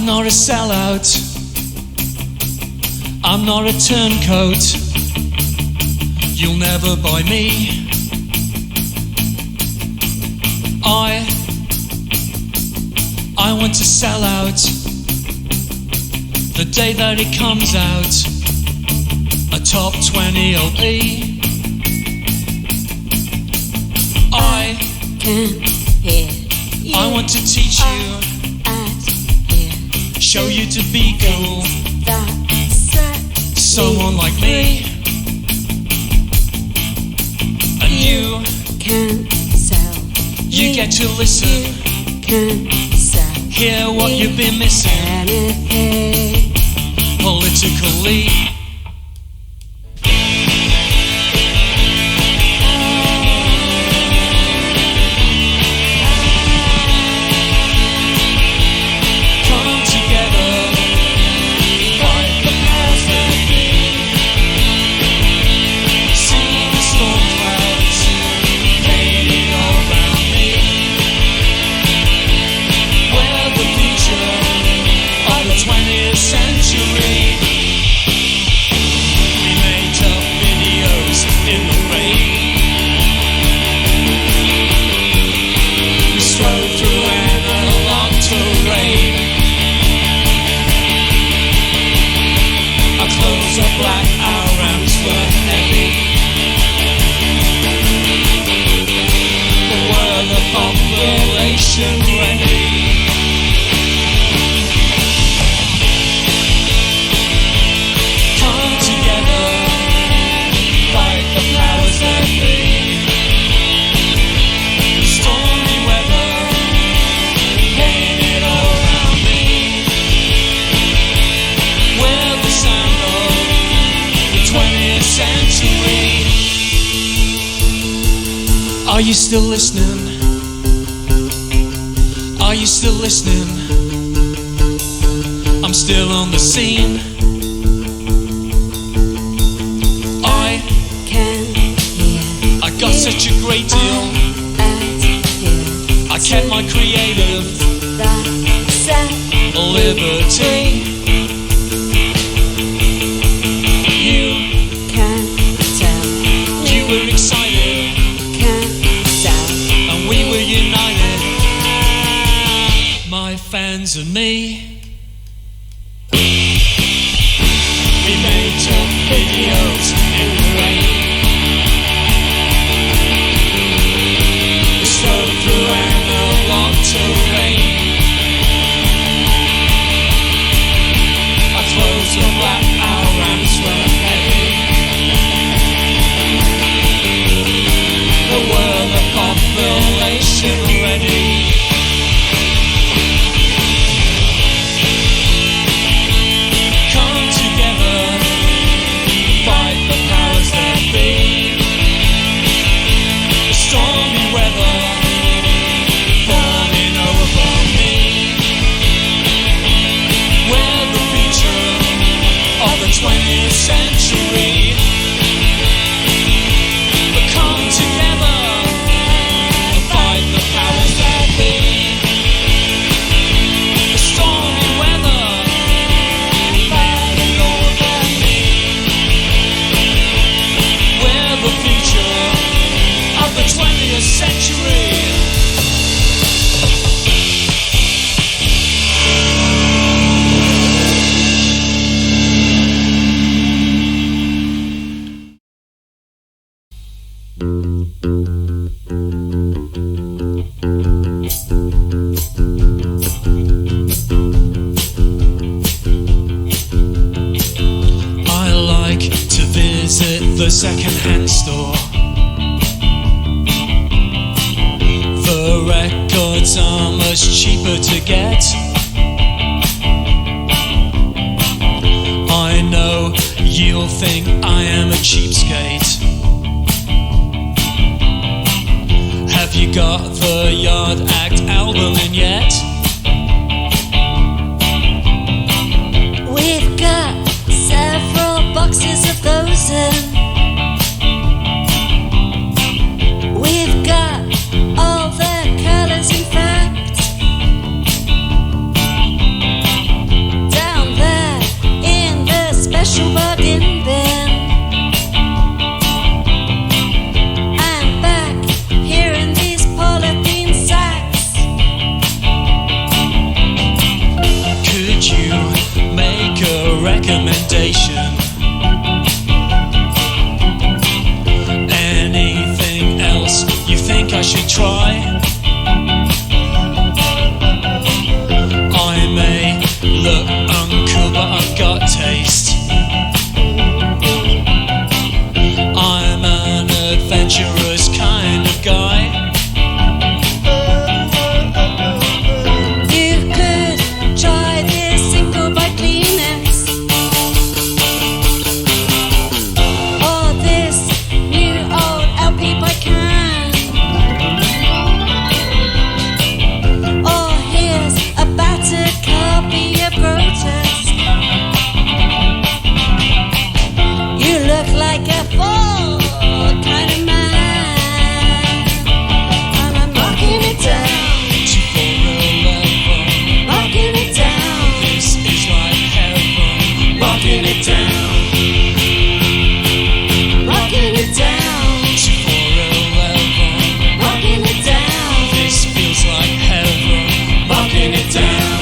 I'm not a sellout, I'm not a turncoat. You'll never buy me. I want to sell out the day that it comes out. A top 20 LP. I can hear you. I want to teach you, show you to be cool. Someone like me. And you can sell. You get to listen. Can sell. Hear what you've been missing. Anything. Politically. Century. We made up videos in the rain. We strode through analog terrain. Our clothes are black, our ramps were heavy. But were the population ready? Century. Are you still listening? Are you still listening? I'm still on the scene. I can hear. I got such a great deal. I kept my creative liberty. We were excited, and we were united, my fans and me. We made up videos in the rain. We strode through analog terrain. Our clothes were black, our ramps were heavy. Were the population ready? Come together, fight the powers that be. The stormy weather falling over me. We're the future of the 20th century. But come together, the powers that be. The stormy weather falling over me. We're the future of the 20th century. The second-hand store. The records are much cheaper to get. I know you'll think I am a cheapskate. Have you got the Yard Act album in yet? We've got several boxes of those in. We've got all the colours, in fact. recommendation. Anything else you think I should try? I may look uncool, but I've got taste. I'm an adventurous kind of guy. You could try this single by Kleenex, or this new old LP by Can, or here's a battered copy of Grotesque. You look like a fool kind of man, and I'm marking it down. Marking it down. This is like heaven. Marking it down. Marking it down. 411. Marking it down. This feels like heaven. Marking it down.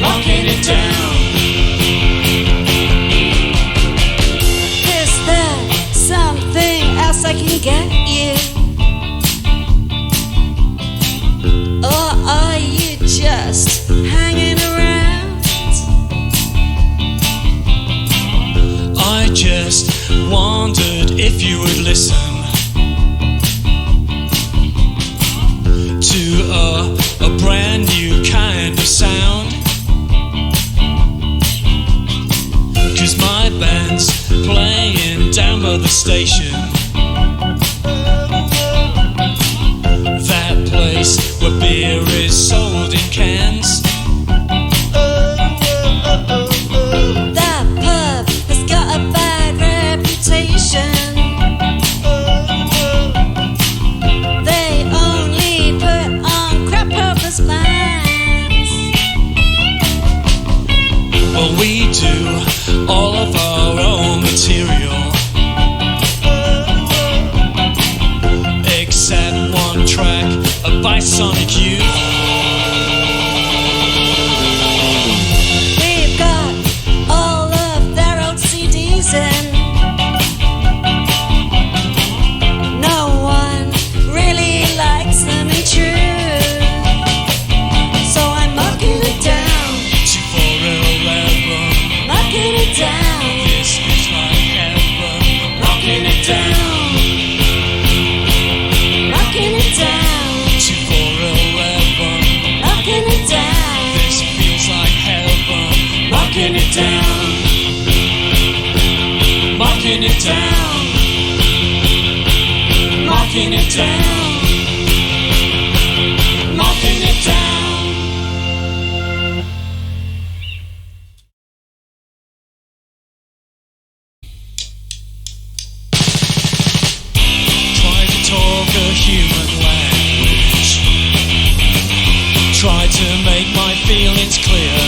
Marking it down. Is there something else I can get you? Or are you just hanging around? I just wondered if you would listen to a brand new kind of sound. 'Cause my band's playing down by the station, that place where beer is sold in cans. That pub has got a bad reputation. They only put on crap purpose bands. Well, we do all of our own material, except one track by Sonic Youth. We've got all of their old CDs in. No one really likes them in truth, so I'm marking it down. 411. Marking it down. This is like heaven. Marking it down. Marking it down. 411. Marking it down. This feels like heaven. Marking it down. Marking it down. Marking it down. Marking it down. Try to talk a human language. Try to make my feelings clear.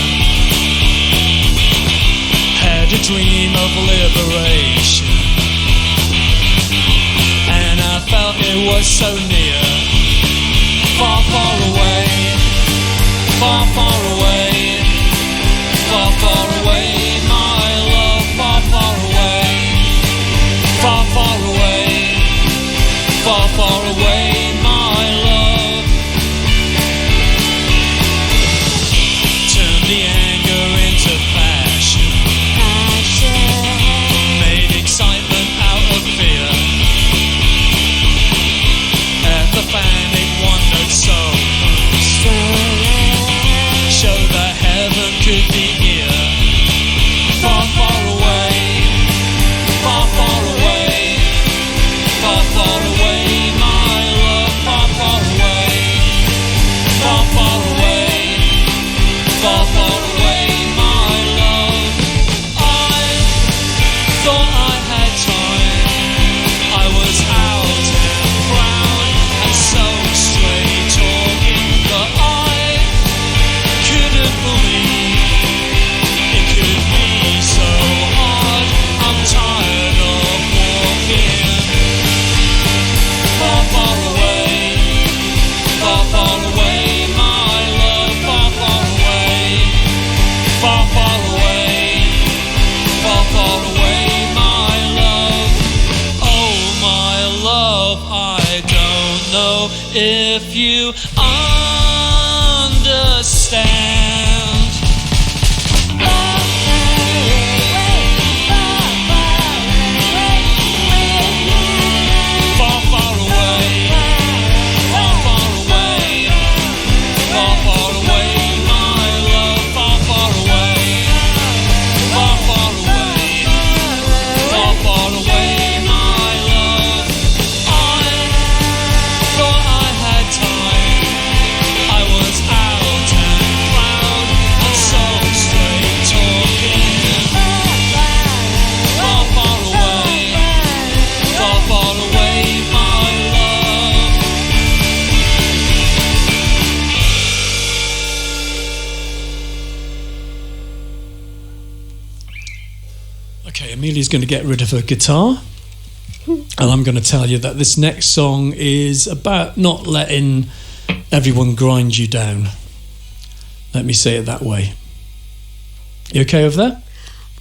Had a dream of liberation, and I felt it was so near. Far, far away. Far, far away. Far, far away. My love, far, far away. Far, far away. Far, far away, my love. Turn the anger into passion. Made excitement out of fear. if you understand. Far, far away, far, far away, far, far away, my love, far, far away, far, far away, far, far away, my love. I thought I had time, I was out and proud and so straight talking. Far, far away, far, far away, my love. Okay, Amelia's going to get rid of her guitar, and I'm going to tell you that this next song is about not letting everyone grind you down. Let me say it that way. You okay over there?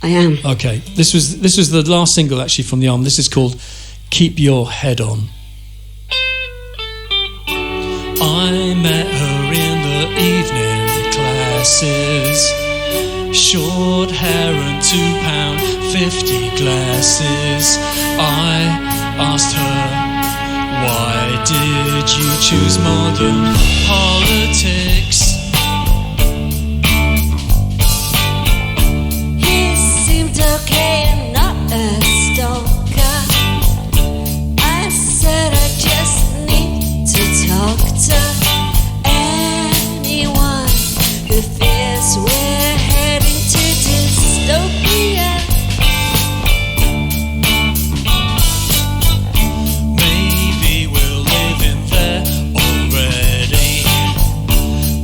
I am. Okay, this was the last single actually from the album. This is called Keep Your Head On. I met her in the evening classes, short hair and £2.50 glasses. I asked her, why did you choose modern politics? He seemed okay and not a stalker. I said I just need to talk to anyone who fears we're heading to dystopia. Maybe we're living there already.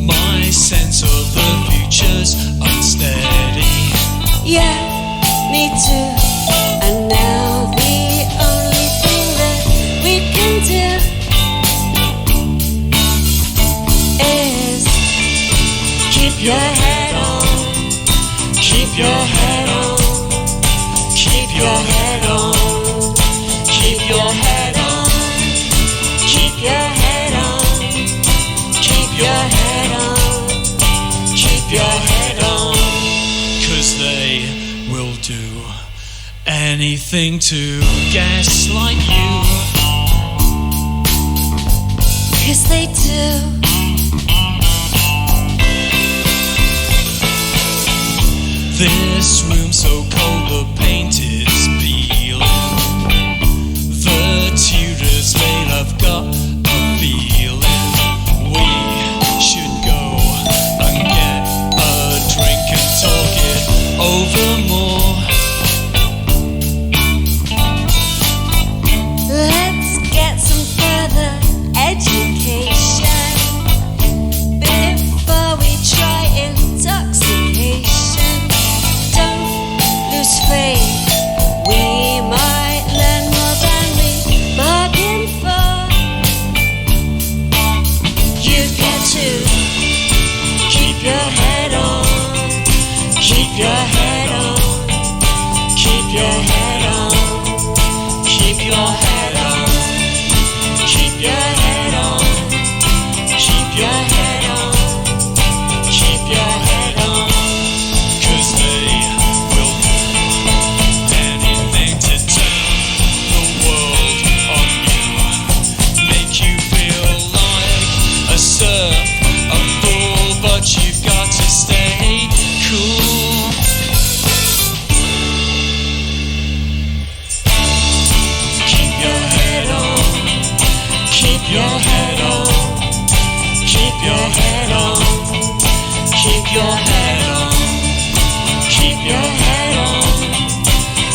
My sense of the future's unsteady. Yeah, me too. And now the only thing that we can do is keep your head on, keep your head on, keep your head on, keep your head on, keep your head on, keep your head on, keep your head on. 'Cause they will do anything to gaslight you. 'Cause they do. This room so cold, the paint is peeling. The Tudors late, I've got a feeling we should go and get a drink and talk it over more. Let's get some further education before we try intoxication. Don't lose faith, we might learn more than we bargained for. You've got to keep your head on, keep your head on, keep your head on, keep your head on, keep your head on, keep your head on, keep your head on. 'Cause they will do anything to turn the world on you, make you feel like a serf, a fool, but you've got to stay cool. Keep your head on, keep your head on, keep your head on, keep your head on, keep your head on,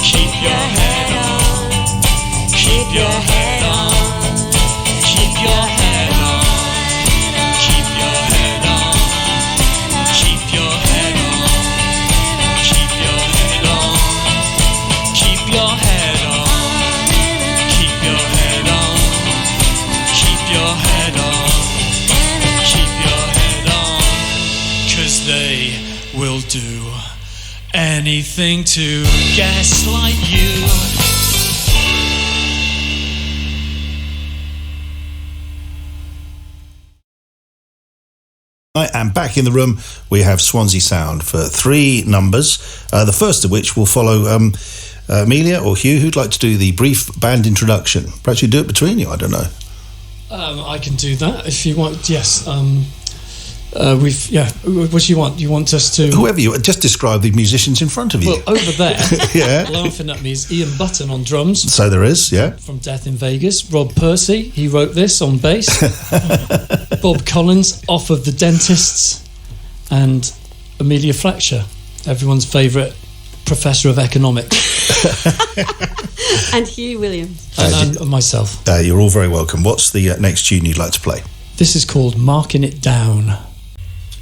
keep your head on, keep your head on, keep your head on, keep your head on, keep your head on, keep your head on, keep your head on, keep your head on, keep your head on, keep your head on. 'Cause they will do anything to gaslight you. And back in the room, we have Swansea Sound for 3 numbers, the first of which will follow Amelia or Hugh, who'd like to do the brief band introduction. Perhaps you do it between you, I don't know. I can do that if you want, yes. What do you want? You want us to... Whoever you... Just describe the musicians in front of you. Well, over there, yeah, laughing at me, is Ian Button on drums. So there is, yeah. From Death in Vegas. Rob Percy, he wrote this on bass. Bob Collins, off of The Dentists. And Amelia Fletcher, everyone's favourite professor of economics. And Hugh Williams. And myself. You're all very welcome. What's the next tune you'd like to play? This is called Markin It Down.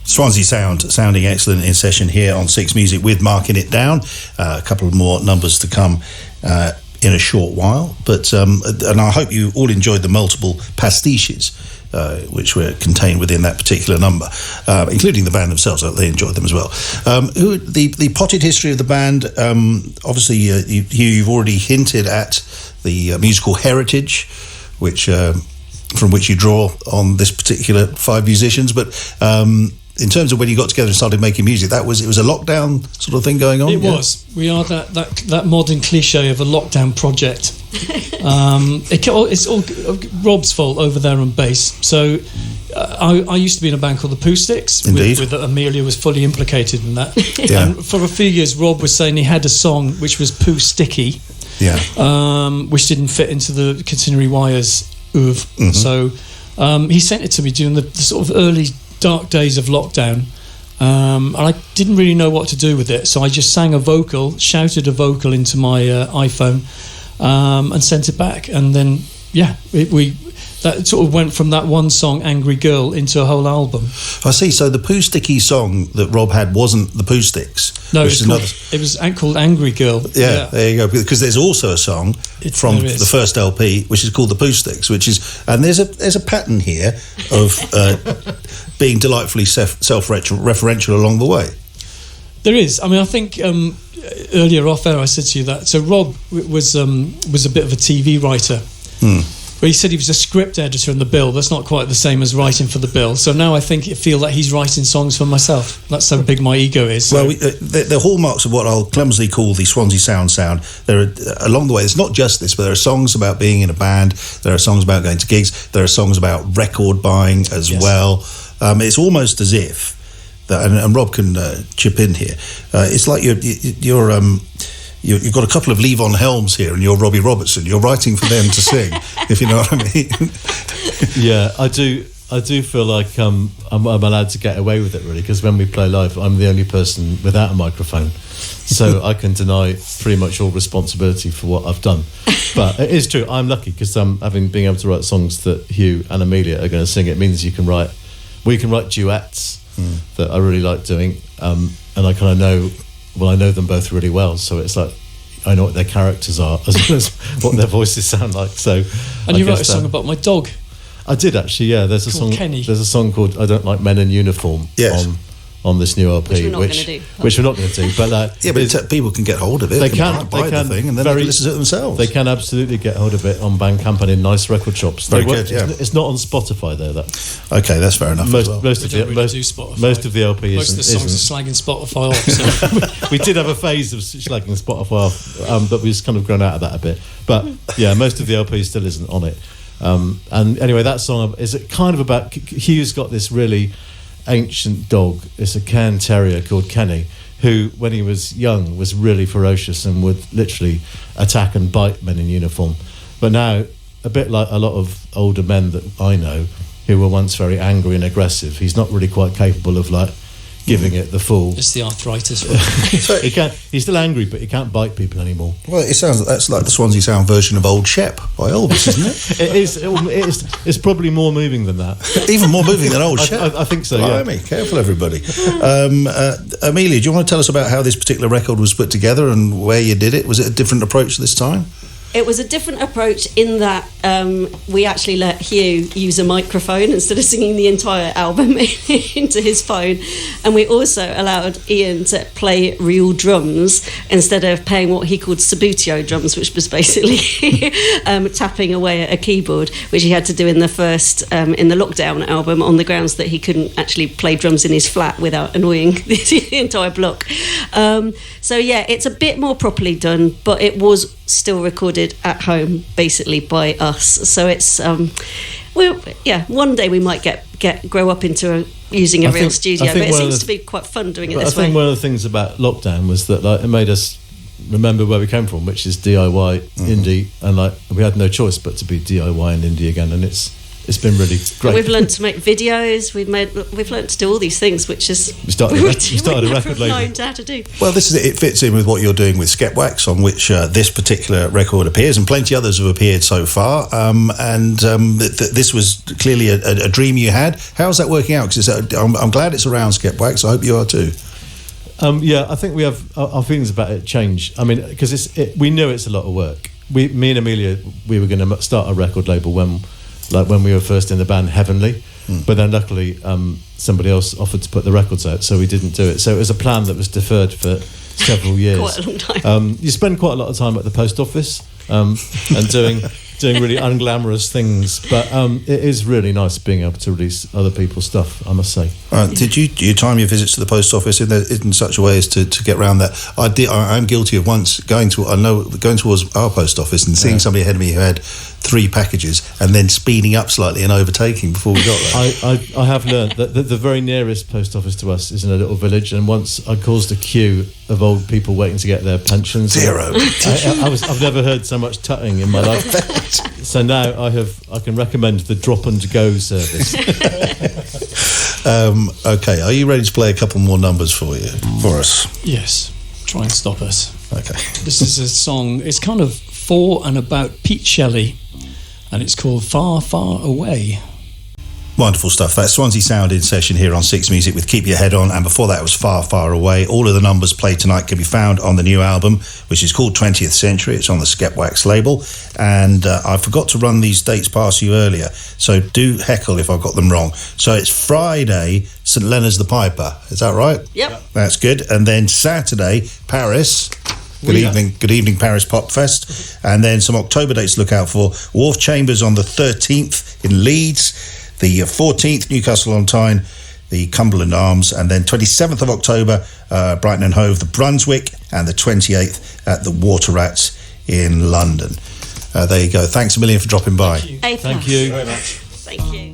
Swansea Sound, sounding excellent in session here on Six Music with Markin It Down. A couple of more numbers to come in a short while. But and I hope you all enjoyed the multiple pastiches which were contained within that particular number, including the band themselves. They enjoyed them as well. The potted history of the band, obviously you've already hinted at the musical heritage, which from which you draw on this particular 5 musicians, but in terms of when you got together and started making music, it was a lockdown sort of thing going on? It was. We are that modern cliche of a lockdown project. It's all Rob's fault over there on bass. So I used to be in a band called the Poo Sticks. Indeed. With Amelia was fully implicated in that. Yeah. And for a few years, Rob was saying he had a song which was Poo Sticky, yeah, which didn't fit into the catenary wires oeuvre. Mm-hmm. So he sent it to me during the sort of early dark days of lockdown, and I didn't really know what to do with it, so I just shouted a vocal into my iPhone, and sent it back, and then that sort of went from that one song, Angry Girl, into a whole album. I see. So the Poo Sticky song that Rob had wasn't the Poo Sticks. No, it was called Angry Girl. Yeah, there you go. Because there's also a song from the first LP which is called the Poo Sticks, and there's a pattern here of being delightfully self-referential along the way. There is. I mean, I think earlier off air I said to you that. So Rob was a bit of a TV writer. But he said he was a script editor in the bill. That's not quite the same as writing for the bill. So now I feel that he's writing songs for myself. That's how big my ego is. So. Well, the hallmarks of what I'll clumsily call the Swansea sound. There are along the way. It's not just this, but there are songs about being in a band. There are songs about going to gigs. There are songs about record buying as well. It's almost as if that, and Rob can chip in here. It's like you've got a couple of Levon Helms here and you're Robbie Robertson. You're writing for them to sing, if you know what I mean. Yeah, I do feel like I'm allowed to get away with it, really, because when we play live, I'm the only person without a microphone. So I can deny pretty much all responsibility for what I've done. But it is true, I'm lucky, because being able to write songs that Hugh and Amelia are going to sing, it means you can write duets that I really like doing. And I kind of know... Well, I know them both really well, so it's like I know what their characters are as well as what their voices sound like. So, and you wrote a song about my dog. I did actually. Yeah, there's a song. Kenny. There's a song called "I Don't Like Men in Uniform" on this new LP, which we're not going to do. But but people can get hold of it. They can buy the thing and then they can listen to it themselves. They can absolutely get hold of it on Bandcamp and in nice record shops. Very good. Yeah. It's not on Spotify though. Okay, that's fair enough. Most of the LP most of the songs are slagging Spotify off. So. We did have a phase of slagging Spotify off, but we've just kind of grown out of that a bit. But yeah, most of the LP still isn't on it. And anyway, that song is kind of about Hugh's got this really ancient dog. It's a Cairn Terrier called Kenny, who when he was young was really ferocious and would literally attack and bite men in uniform. But now, a bit like a lot of older men that I know who were once very angry and aggressive, he's not really quite capable of giving it the full. It's the arthritis. He's still angry, but he can't bite people anymore. Well, it sounds like that's like the Swansea Sound version of Old Shep by Elvis, isn't it? It's probably more moving than that. Even more moving than Old Shep. I think so. Blimey, careful, everybody. Amelia, do you want to tell us about how this particular record was put together and where you did it? Was it a different approach this time? It was a different approach in that we actually let Hugh use a microphone instead of singing the entire album into his phone, and we also allowed Ian to play real drums instead of playing what he called sabutio drums, which was basically tapping away at a keyboard, which he had to do in the first in the Lockdown album, on the grounds that he couldn't actually play drums in his flat without annoying the entire block. So yeah, it's a bit more properly done, but it was still recorded at home basically by us. So it's one day we might grow up into using a real studio, but it seems to be quite fun doing it this way. I think one of the things about lockdown was that it made us remember where we came from, which is DIY indie, and we had no choice but to be DIY and indie again, and it's been really great. And we've learned to make videos. We've learned to do all these things, which is we started a record label. Known how to do. Well, this is it. It fits in with what you're doing with Skepwax, on which this particular record appears, and plenty others have appeared so far. This was clearly a dream you had. How's that working out? Because I'm glad it's around Skepwax. I hope you are too. I think we have our feelings about it change. I mean, because we knew it's a lot of work. Me and Amelia, we were going to start a record label when we were first in the band Heavenly, but then luckily somebody else offered to put the records out, so we didn't do it. So it was a plan that was deferred for several years. Quite a long time. You spend quite a lot of time at the post office and doing really unglamorous things, but it is really nice being able to release other people's stuff, I must say. Did you time your visits to the post office in such a way as to get around that? I'm guilty of once going towards our post office and seeing somebody ahead of me who had 3 packages and then speeding up slightly and overtaking before we got there. I have learned that the very nearest post office to us is in a little village, and once I caused a queue of old people waiting to get their pensions. Zero. I've never heard so much tutting in my life. So now I can recommend the drop and go service. Okay, are you ready to play a couple more numbers for us? Yes, try and stop us. Okay. This is a song, it's kind of for and about Pete Shelley, and it's called Far, Far Away. Wonderful stuff. That's Swansea Sound in session here on Six Music with Keep Your Head On, and before that was Far, Far Away. All of the numbers played tonight can be found on the new album, which is called 20th Century. It's on the Skepwax label, and I forgot to run these dates past you earlier, so do heckle if I've got them wrong. So it's Friday, St Leonard's the Piper. Is that right? Yep. That's good. And then Saturday, Paris. Good evening, Paris Pop Fest. And then some October dates to look out for. Wharf Chambers on the 13th in Leeds. The 14th, Newcastle on Tyne, the Cumberland Arms, and then 27th of October, Brighton and Hove, the Brunswick, and the 28th at the Water Rats in London. There you go. Thanks a million for dropping by. Thank you. Thank you very much. Thank you.